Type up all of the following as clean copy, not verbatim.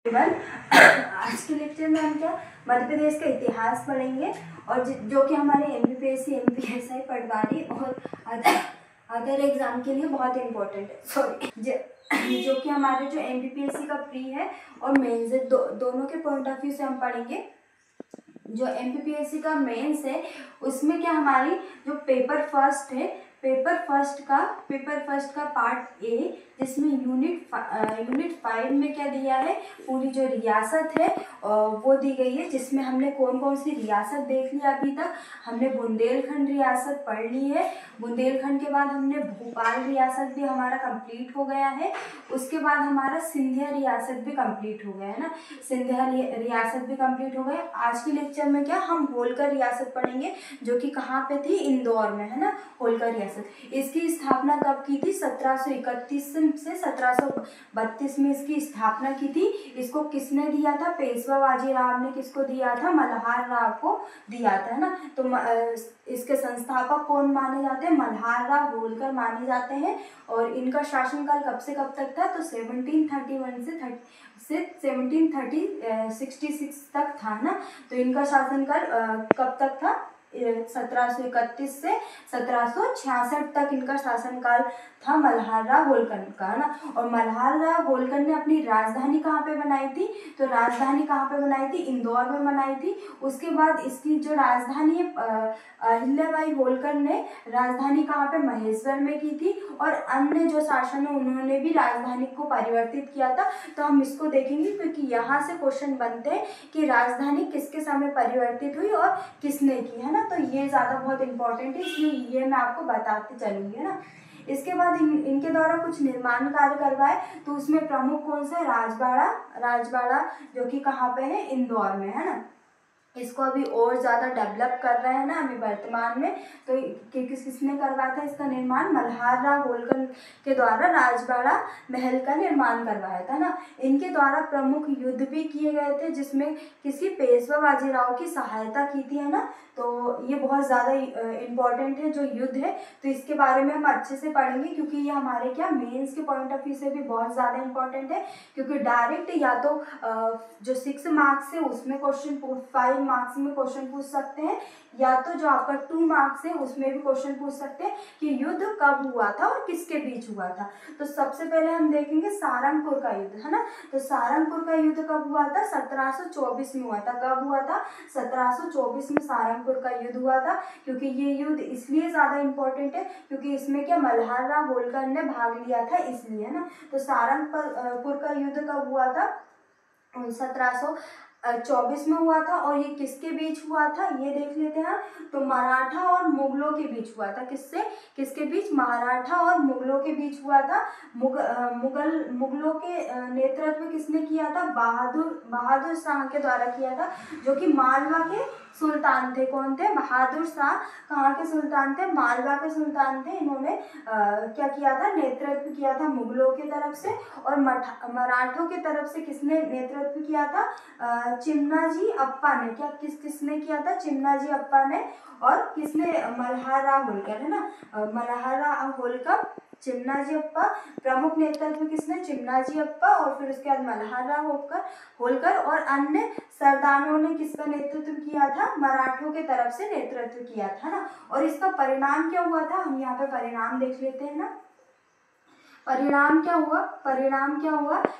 Everyone, आज के lecture में हम क्या मध्य प्रदेश का इतिहास पढ़ेंगे और जो कि हमारे एमपीपीएससी, एमपीएसआई, पटवारी और अदर एग्जाम के लिए बहुत इम्पोर्टेंट है। सॉरी, जो कि हमारे जो एमपीपीएससी का प्री है और मेंस है, दोनों के पॉइंट ऑफ व्यू से हम पढ़ेंगे। जो एमपीपीएससी का मेंस है उसमें क्या हमारी जो पेपर फर्स्ट है, पेपर फर्स्ट का पार्ट ए, जिसमें यूनिट 5 में क्या दिया है, पूरी जो रियासत है वो दी गई है, जिसमें हमने कौन कौन सी रियासत देख लिया। अभी तक हमने बुंदेलखंड रियासत पढ़ ली है। बुंदेलखंड के बाद हमने भोपाल रियासत भी हमारा कंप्लीट हो गया है। उसके बाद हमारा सिंधिया रियासत भी कंप्लीट हो गया है ना, सिंधिया रियासत भी कंप्लीट हो गया। आज के लेक्चर में क्या हम होलकर रियासत पढ़ेंगे, जो कि कहाँ पे थी, इंदौर में है ना, होलकर रियासत। इसकी स्थापना कब की थी, 1731 से 1732 में इसकी स्थापना की थी। इसको किसने दिया था, पेशवा बाजीराव ने किसको दिया था, मल्हार राव को दिया था, है ना। तो इसके संस्थापक कौन माने जाते हैं, मल्हार राव होलकर माने जाते हैं। और इनका शासनकाल कब से कब तक था, तो 1731 से 1766 तक था ना। तो इनका शासनकाल कब तक था, 1731 से 1766 तक इनका शासनकाल था मल्हार राव होलकर का, है ना। और मल्हार राव होलकर ने अपनी राजधानी कहाँ पे बनाई थी, तो राजधानी कहाँ पे बनाई थी, इंदौर में बनाई थी। उसके बाद इसकी जो राजधानी है, अहिल्याबाई होलकर ने राजधानी कहाँ पे, महेश्वर में की थी। और अन्य जो शासन है उन्होंने भी राजधानी को परिवर्तित किया था। तो हम इसको देखेंगे क्योंकि यहाँ से क्वेश्चन बनते हैं कि राजधानी किसके समय परिवर्तित हुई और किसने की, है ना। तो ये ज़्यादा बहुत इंपॉर्टेंट है, इसलिए ये मैं आपको बताते चलूँगी, है ना। इसके बाद इनके द्वारा कुछ निर्माण कार्य करवाए, तो उसमें प्रमुख कौन सा है, राजबाड़ा जो कि कहाँ पे है, इंदौर में, है ना। इसको अभी और ज़्यादा डेवलप कर रहे हैं ना अभी वर्तमान में। तो किसने करवाया था इसका निर्माण, मल्हार राव होलकर के द्वारा राजबाड़ा महल का निर्माण करवाया था ना। इनके द्वारा प्रमुख युद्ध भी किए गए थे, जिसमें किसी पेशवा बाजीराव की सहायता की थी, है ना। तो ये बहुत ज़्यादा इम्पॉर्टेंट है जो युद्ध है, तो इसके बारे में हम अच्छे से पढ़ेंगे क्योंकि ये हमारे क्या मेंस के पॉइंट ऑफ व्यू से भी बहुत ज़्यादा इम्पॉर्टेंट है। क्योंकि डायरेक्ट या तो जो 6 मार्क्स है उसमें क्वेश्चन, 5 मार्क्स में क्वेश्चन पूछ सकते हैं, या तो जो आपका 2 मार्क्स है उसमें भी क्वेश्चन पूछ सकते हैं कि युद्ध कब हुआ था और किसके बीच हुआ था। तो सबसे पहले हम देखेंगे सारंगपुर का युद्ध, है ना। तो सारंगपुर का युद्ध कब हुआ था, 1724 में हुआ था। कब हुआ था, 1724 में सारंगपुर का युद्ध हुआ था। क्योंकि ये युद्ध इसलिए ज़्यादा इंपॉर्टेंट है क्योंकि इसमें क्या मल्हार राव होलकर ने भाग लिया था, इसलिए, है ना। तो सारंगपुर का युद्ध कब हुआ था, 1724 में हुआ था। और ये किसके बीच हुआ था, ये देख लेते हैं। तो मराठा और मुगलों के बीच हुआ था। किसके बीच, मराठा और मुगलों के बीच हुआ था। मुगलों के नेतृत्व किसने किया था, बहादुर शाह के द्वारा किया था, जो कि मालवा के सुल्तान थे। कौन थे, बहादुर शाह कहाँ के सुल्तान थे, मालवा के सुल्तान थे। इन्होंने क्या किया था, नेतृत्व किया था मुगलों की तरफ से। और मराठों की तरफ से किसने नेतृत्व किया था, चिमनाजी अप्पा ने। किसने किया था, चिमनाजी अप्पा ने। और किसने, मल्हार राव होलकर, है ना। मल्हार राव होलकर, चिमनाजी अप्पा, प्रमुख नेतृत्व किसने, चिमनाजी अप्पा। और फिर उसके बाद मल्हार राव होलकर और अन्य सरदारों ने किसका नेतृत्व किया था, मराठों के तरफ से नेतृत्व किया था ना। और इसका परिणाम क्या हुआ था, हम यहाँ पे परिणाम देख लेते हैं ना। परिणाम क्या हुआ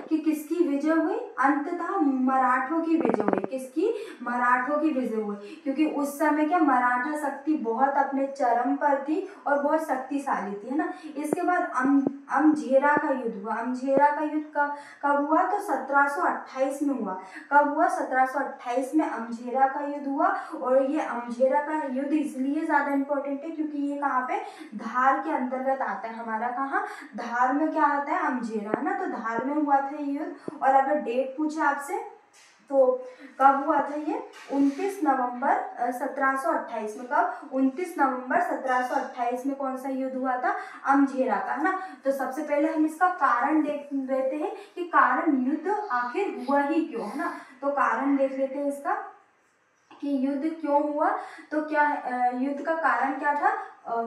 कि किसकी विजय हुई, अंततः मराठों की विजय हुई। किसकी, मराठों की विजय हुई। क्योंकि उस समय क्या मराठा शक्ति बहुत अपने चरम पर थी और बहुत शक्तिशाली थी, है ना। इसके बाद अमझेरा का युद्ध हुआ। अमझेरा का युद्ध कब हुआ, तो 1728 में हुआ। कब हुआ, 1728 में अमझेरा का युद्ध हुआ। और ये अमझेरा का युद्ध इसलिए ज़्यादा इम्पोर्टेंट है क्योंकि ये कहाँ पे, धार के अंतर्गत आता है हमारा। कहाँ, धार में क्या आता है, अमझेरा, है ना। तो धार में हुआ था ये युद्ध। और अगर डेट पूछे आपसे तो कब हुआ था ये, 29 नवंबर 1728 में। कब, 29 नवंबर 1728 में कौन सा युद्ध हुआ था, अमझेरा का, है ना। तो सबसे पहले हम इसका कारण देख लेते हैं कि कारण युद्ध आखिर हुआ ही क्यों, है ना। तो कारण देख लेते हैं इसका कि युद्ध क्यों हुआ। तो क्या युद्ध का कारण क्या था,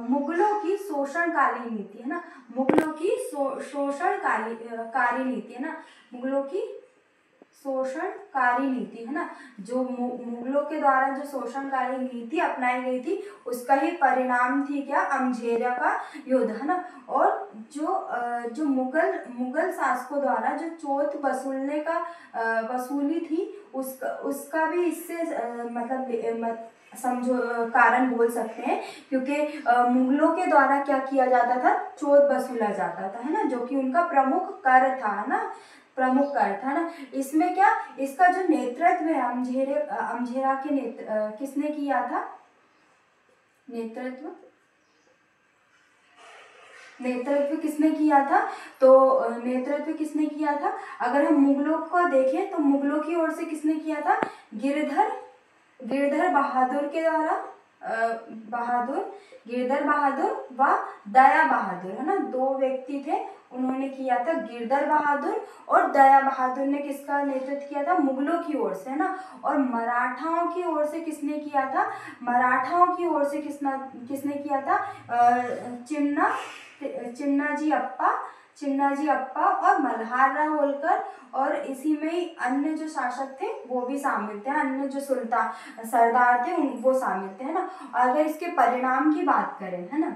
मुगलों की शोषणकारी नीति, है ना। मुगलों की शोषणकारी नीति, है ना। मुगलों की शोषणकारी नीति है ना, जो मुगलों के द्वारा जो शोषणकारी नीति अपनाई गई थी उसका ही परिणाम थी क्या, अमझेरा का युद्ध है ना। और जो मुगल शासकों द्वारा जो चोट वसूलने का वसूली थी उसका भी इससे मतलब समझो कारण बोल सकते हैं, क्योंकि मुगलों के द्वारा क्या किया जाता था, चोट वसूला जाता था है ना, जो कि उनका प्रमुख कर था ना, प्रमुख कर था ना। इसमें क्या, इसका जो नेतृत्व है अमझेरा के किसने किया था, नेतृत्व किसने किया था, तो नेतृत्व किसने किया था, अगर हम मुगलों को देखें तो मुगलों की ओर से किसने किया था, गिरधर बहादुर के द्वारा, गिरधर बहादुर व दया बहादुर है ना, दो व्यक्ति थे, उन्होंने किया था, गिरधर बहादुर और दया बहादुर ने किसका नेतृत्व किया था, मुगलों की ओर से है ना। और मराठाओं की ओर से किसने किया था, मराठाओं की ओर से किसने किया था, चिन्नाजी अप्पा और मल्हार होलकर, और इसी में ही अन्य जो शासक थे वो भी शामिल थे, अन्य जो सरदार थे वो शामिल थे है ना। अगर इसके परिणाम की बात करें है ना,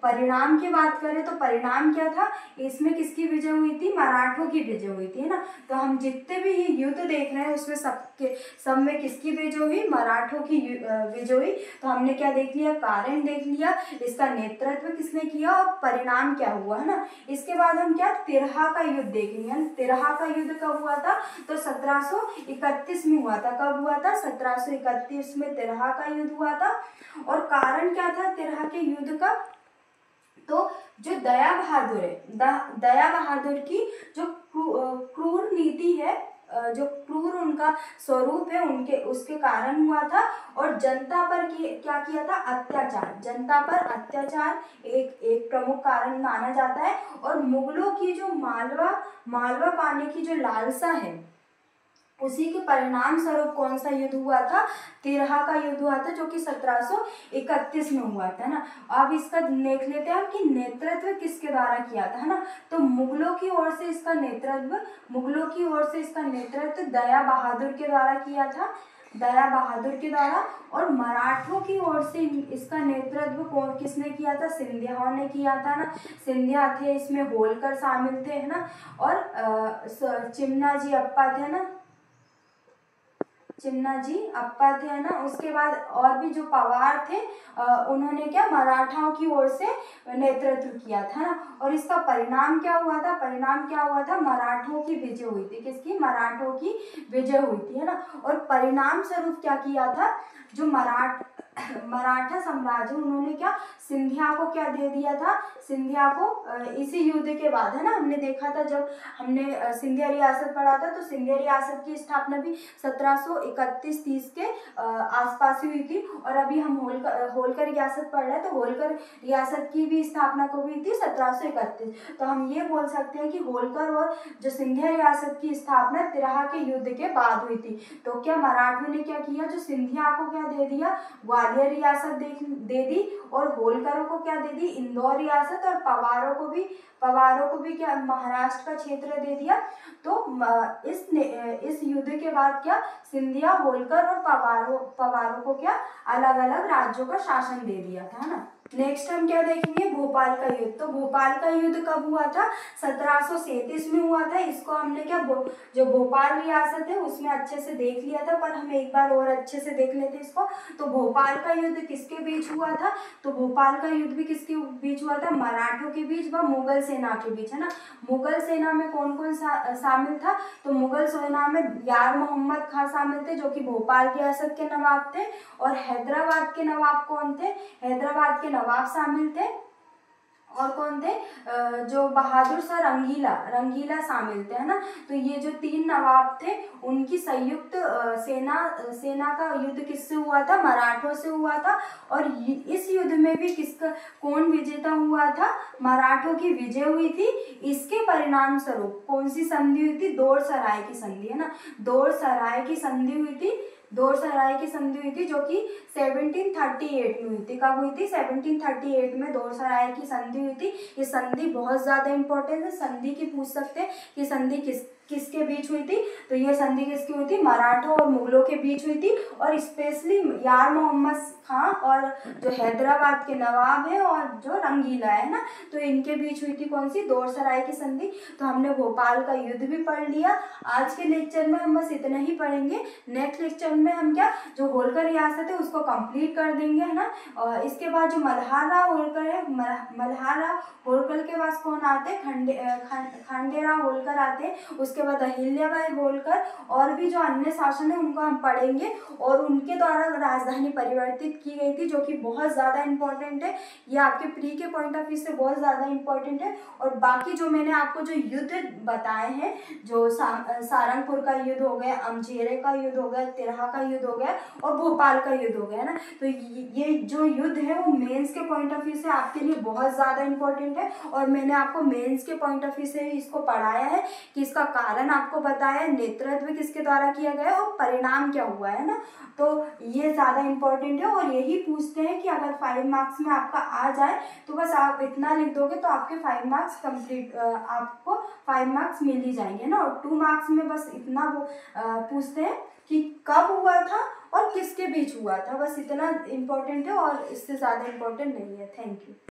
परिणाम की बात करें तो परिणाम क्या था, इसमें किसकी विजय हुई थी, मराठों की विजय हुई थी है ना। तो हम जितने भी ये युद्ध देख रहे हैं उसमें सब में किसकी विजय हुई, मराठों की विजय हुई। तो हमने क्या देख लिया, कारण देख लिया, इसका नेतृत्व किसने किया और परिणाम क्या हुआ है ना। इसके बाद हम क्या, तिरहा का युद्ध देखेंगे। तिरहा का युद्ध कब हुआ था, तो 1731 में हुआ था। कब हुआ था, 1731 में तिरहा का युद्ध हुआ था। और कारण क्या था तिरहा के युद्ध का, तो जो दया बहादुर है, दया बहादुर की जो क्रूर नीति है, जो क्रूर उनका स्वरूप है, उसके कारण हुआ था। और जनता पर क्या किया था, अत्याचार, जनता पर अत्याचार एक प्रमुख कारण माना जाता है। और मुगलों की जो मालवा पाने की जो लालसा है, उसी के परिणाम स्वरूप कौन सा युद्ध हुआ था, तिरहा का युद्ध हुआ था, जो कि 1731 में हुआ था ना। अब इसका देख लेते हैं कि नेतृत्व किसके द्वारा किया था है ना। तो मुगलों की ओर से इसका नेतृत्व दया बहादुर के द्वारा किया था, दया बहादुर के द्वारा। और मराठों की ओर से इसका नेतृत्व किसने किया था, सिंधियाओं ने किया था ना। सिंधिया थे, इसमें होलकर शामिल थे है ना। और चिमनाजी अप्पा थे ना, है ना। उसके बाद और भी जो पवार थे, उन्होंने क्या, मराठाओं की ओर से नेतृत्व किया था ना। और इसका परिणाम क्या हुआ था, मराठों की विजय हुई थी। किसकी, मराठों की विजय हुई थी है ना। और परिणाम स्वरूप क्या किया था, जो मराठा साम्राज्य, उन्होंने क्या, सिंधिया को क्या दे दिया था, सिंधिया को इसी युद्ध के बाद है ना, हमने देखा था जब हमने सिंधिया रियासत पढ़ा था, तो सिंधिया रियासत की स्थापना भी 1731-30 के आसपास हुई थी। और अभी हम होलकर रियासत पढ़ रहे हैं, तो होलकर रियासत की भी स्थापना को हुई थी 1731। तो हम ये बोल सकते हैं कि होलकर और जो सिंधिया रियासत की स्थापना तिरहा के युद्ध के बाद हुई थी। तो क्या मराठों ने क्या किया, जो सिंधिया को क्या दे दिया, ग्वालियर रियासत दे दी, और होलकरों को क्या दे दी, इंदौर रियासत, और पवारों को भी क्या, महाराष्ट्र का क्षेत्र दे दिया। तो इस युद्ध के बाद क्या, सिंधिया, होलकर और पवारों को क्या, अलग अलग राज्यों का शासन दे दिया था है ना। नेक्स्ट हम क्या देखेंगे, भोपाल का युद्ध। तो भोपाल का युद्ध कब हुआ था, 1737 में हुआ था। इसको हमने क्या, जो भोपाल रियासत है उसमें अच्छे से देख लिया था, पर हम एक बार और अच्छे से देख लेते इसको। तो भोपाल का युद्ध किसके बीच हुआ था, तो भोपाल का युद्ध भी किसके बीच हुआ था, मराठों के बीच व मुगल सेना के बीच है ना। मुगल सेना में कौन कौन शामिल था, तो मुगल सेना में यार मोहम्मद खां शामिल थे, जो कि भोपाल रियासत के नवाब थे। और हैदराबाद के नवाब कौन थे, हैदराबाद के नवाब शामिल थे। और कौन थे, जो बहादुर शाह रंगीला शामिल थे है ना। तो ये जो 3 नवाब थे, उनकी संयुक्त सेना का युद्ध किससे हुआ था, मराठों से हुआ था। और इस युद्ध में भी कौन विजेता हुआ था, मराठों की विजय हुई थी। इसके परिणाम स्वरूप कौन सी संधि हुई थी, दौड़सराय की संधि है ना, दौड़सराय की संधि हुई थी, जो कि 1738 में हुई थी। कब हुई थी, 1738 में दौड़सराय की संधि हुई थी। ये संधि बहुत ज्यादा इंपॉर्टेंट है, संधि की पूछ सकते हैं कि संधि किसके बीच हुई थी? तो ये संधि किसकी हुई थी? मराठा और मुगलों के बीच हुई थी। और स्पेशली यार मोहम्मद खां और जो हैदराबाद के नवाब है और जो रंगीला है ना, तो इनके बीच हुई थी कौन सी? दौड़सराय की संधि। तो हमने भोपाल का युद्ध भी पढ़ लिया। आज के लेक्चर में हम बस इतना ही पढ़ेंगे। नेक्स्ट लेक्चर में हम क्या, जो होलकर रियासत है उसको कंप्लीट कर देंगे, है ना। और इसके बाद जो मल्हार राव होलकर है, मल्हार राव होलकर के पास कौन आते हैं? खांडेराव होलकर आते हैं। उसके बाद अहिल्याबाई होलकर और भी जो अन्य शासन है उनको हम पढ़ेंगे। और उनके द्वारा राजधानी परिवर्तित की गई थी, जो कि बहुत ज़्यादा इंपॉर्टेंट है। ये आपके प्री के पॉइंट ऑफ व्यू से बहुत ज़्यादा इंपॉर्टेंट है। और बाकी जो मैंने आपको जो युद्ध बताए हैं, जो सारंगपुर का युद्ध हो गया, अमझेरे का युद्ध हो गया, तिरहा का युद्ध हो गया और भोपाल का युद्ध हो गया ना, तो ये जो युद्ध है वो मेंस के पॉइंट ऑफ व्यू से आपके लिए बहुत ज़्यादा इंपॉर्टेंट है। और मैंने आपको मेंस के पॉइंट ऑफ व्यू से ही इसको पढ़ाया है कि इसका कारण आपको बताया है, नेतृत्व किसके द्वारा किया गया और परिणाम क्या हुआ है ना। तो ये ज़्यादा इंपॉर्टेंट है। और यही पूछते हैं कि अगर 5 मार्क्स में आपका आ जाए तो बस आप इतना लिख दोगे तो आपके 5 मार्क्स कंप्लीट, आपको 5 मार्क्स मिल ही जाएंगे ना। और 2 मार्क्स में बस इतना वो पूछते हैं कि कब हुआ था और किसके बीच हुआ था, बस इतना इम्पोर्टेंट है और इससे ज़्यादा इम्पोर्टेंट नहीं है। Thank you.